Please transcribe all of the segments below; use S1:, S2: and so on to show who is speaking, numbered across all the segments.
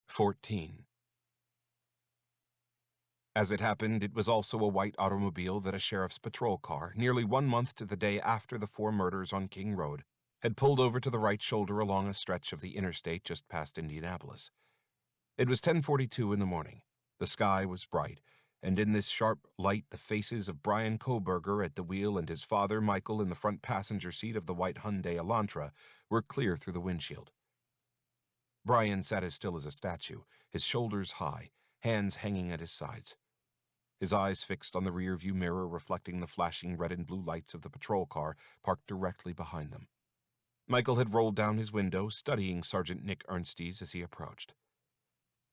S1: 14. As it happened, it was also a white automobile that a sheriff's patrol car, nearly 1 month to the day after the 4 murders on King Road, had pulled over to the right shoulder along a stretch of the interstate just past Indianapolis. It was 10:42 in the morning. The sky was bright, and in this sharp light the faces of Brian Koberger at the wheel and his father, Michael, in the front passenger seat of the white Hyundai Elantra were clear through the windshield. Brian sat as still as a statue, his shoulders high, hands hanging at his sides. His eyes fixed on the rear-view mirror reflecting the flashing red and blue lights of the patrol car parked directly behind them. Michael had rolled down his window, studying Sergeant Nick Ernstes as he approached.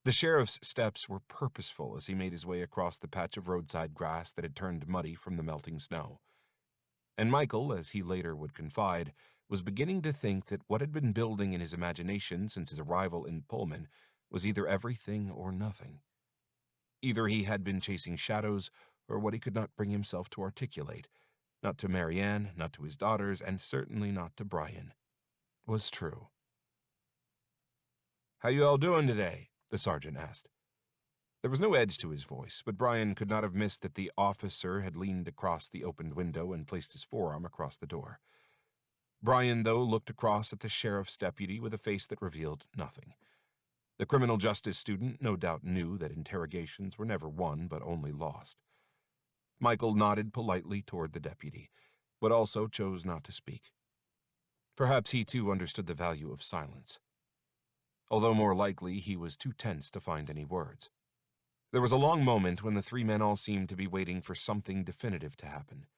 S1: The sheriff's steps were purposeful as he made his way across the patch of roadside grass that had turned muddy from the melting snow. And Michael, as he later would confide, was beginning to think that what had been building in his imagination since his arrival in Pullman was either everything or nothing. Either he had been chasing shadows, or what he could not bring himself to articulate, not to Marianne, not to his daughters, and certainly not to Brian, was true. "How you all doing today?" the sergeant asked. There was no edge to his voice, but Brian could not have missed that the officer had leaned across the opened window and placed his forearm across the door. Brian, though, looked across at the sheriff's deputy with a face that revealed nothing. The criminal justice student no doubt knew that interrogations were never won but only lost. Michael nodded politely toward the deputy, but also chose not to speak. Perhaps he too understood the value of silence. Although more likely he was too tense to find any words. There was a long moment when the 3 men all seemed to be waiting for something definitive to happen.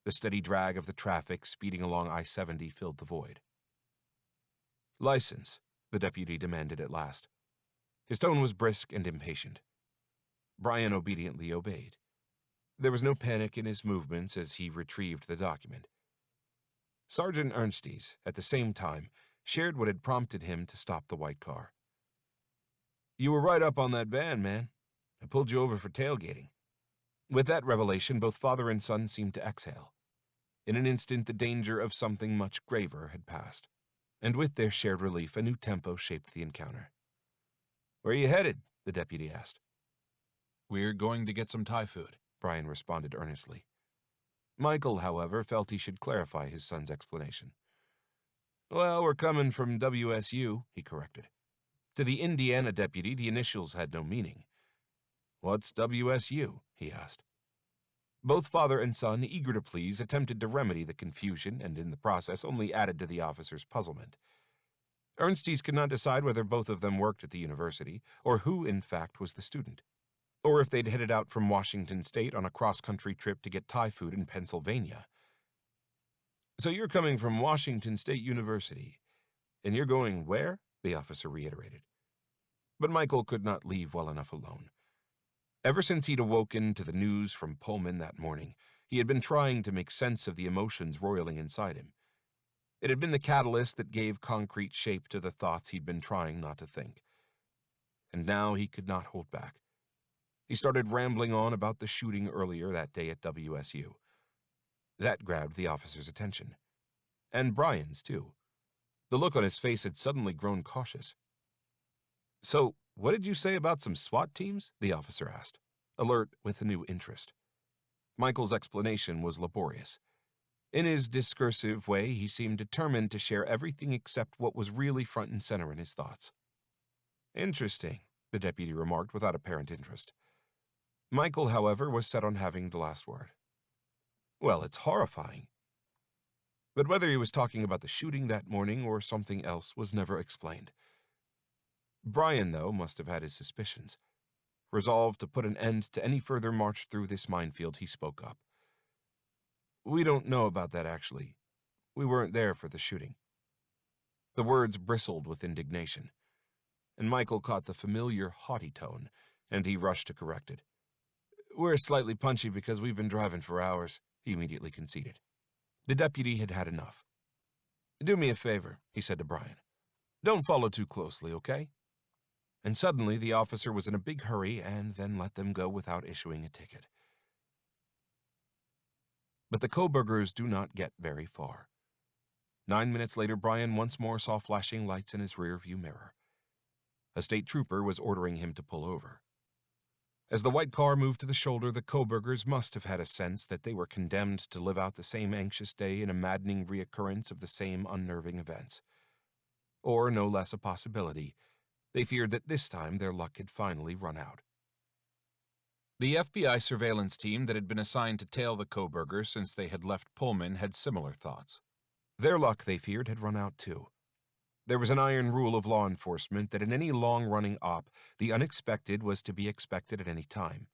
S1: The steady drag of the traffic speeding along I-70 filled the void. "License," the deputy demanded at last. His tone was brisk and impatient. Brian obediently obeyed. There was no panic in his movements as he retrieved the document. Sergeant Ernstes, at the same time, shared what had prompted him to stop the white car. "You were right up on that van, man. I pulled you over for tailgating." With that revelation, both father and son seemed to exhale. In an instant, the danger of something much graver had passed. And with their shared relief, a new tempo shaped the encounter. "Where are you headed?" the deputy asked. "We're going to get some Thai food," Brian responded earnestly. Michael, however, felt he should clarify his son's explanation. "Well, we're coming from WSU," he corrected. To the Indiana deputy, the initials had no meaning. "What's WSU?" he asked. Both father and son, eager to please, attempted to remedy the confusion and in the process only added to the officer's puzzlement. Ernstes could not decide whether both of them worked at the university, or who, in fact, was the student, or if they'd headed out from Washington State on a cross-country trip to get Thai food in Pennsylvania. "So you're coming from Washington State University, and you're going where?" the officer reiterated. But Michael could not leave well enough alone. Ever since he'd awoken to the news from Pullman that morning, he had been trying to make sense of the emotions roiling inside him. It had been the catalyst that gave concrete shape to the thoughts he'd been trying not to think. And now he could not hold back. He started rambling on about the shooting earlier that day at WSU. That grabbed the officer's attention. And Brian's, too. The look on his face had suddenly grown cautious. "So, what did you say about some SWAT teams?" the officer asked, alert with a new interest. Michael's explanation was laborious. In his discursive way, he seemed determined to share everything except what was really front and center in his thoughts. "Interesting," the deputy remarked without apparent interest. Michael, however, was set on having the last word. "Well, it's horrifying." But whether he was talking about the shooting that morning or something else was never explained. Brian, though, must have had his suspicions. Resolved to put an end to any further march through this minefield, he spoke up. "We don't know about that, actually. We weren't there for the shooting." The words bristled with indignation, and Michael caught the familiar haughty tone, and he rushed to correct it. "We're slightly punchy because we've been driving for hours," he immediately conceded. The deputy had had enough. "Do me a favor," he said to Brian. "Don't follow too closely, okay?" And suddenly the officer was in a big hurry and then let them go without issuing a ticket. But the Kobergers do not get very far. 9 minutes later, Brian once more saw flashing lights in his rear-view mirror. A state trooper was ordering him to pull over. As the white car moved to the shoulder, the Coburgers must have had a sense that they were condemned to live out the same anxious day in a maddening reoccurrence of the same unnerving events. Or, no less a possibility, they feared that this time their luck had finally run out. The FBI surveillance team that had been assigned to tail the Coburgers since they had left Pullman had similar thoughts. Their luck, they feared, had run out too. There was an iron rule of law enforcement that in any long-running op, the unexpected was to be expected at any time.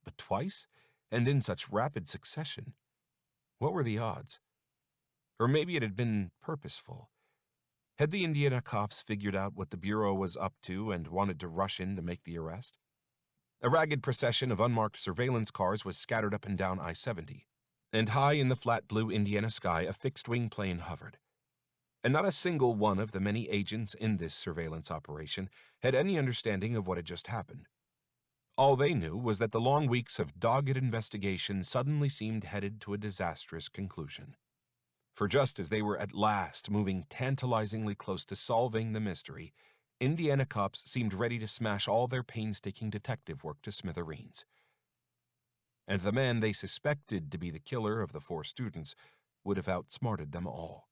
S1: But twice, and in such rapid succession? What were the odds? Or maybe it had been purposeful. Had the Indiana cops figured out what the Bureau was up to and wanted to rush in to make the arrest? A ragged procession of unmarked surveillance cars was scattered up and down I-70, and high in the flat blue Indiana sky a fixed-wing plane hovered. And not a single one of the many agents in this surveillance operation had any understanding of what had just happened. All they knew was that the long weeks of dogged investigation suddenly seemed headed to a disastrous conclusion. For just as they were at last moving tantalizingly close to solving the mystery, Indiana cops seemed ready to smash all their painstaking detective work to smithereens. And the man they suspected to be the killer of the 4 students would have outsmarted them all.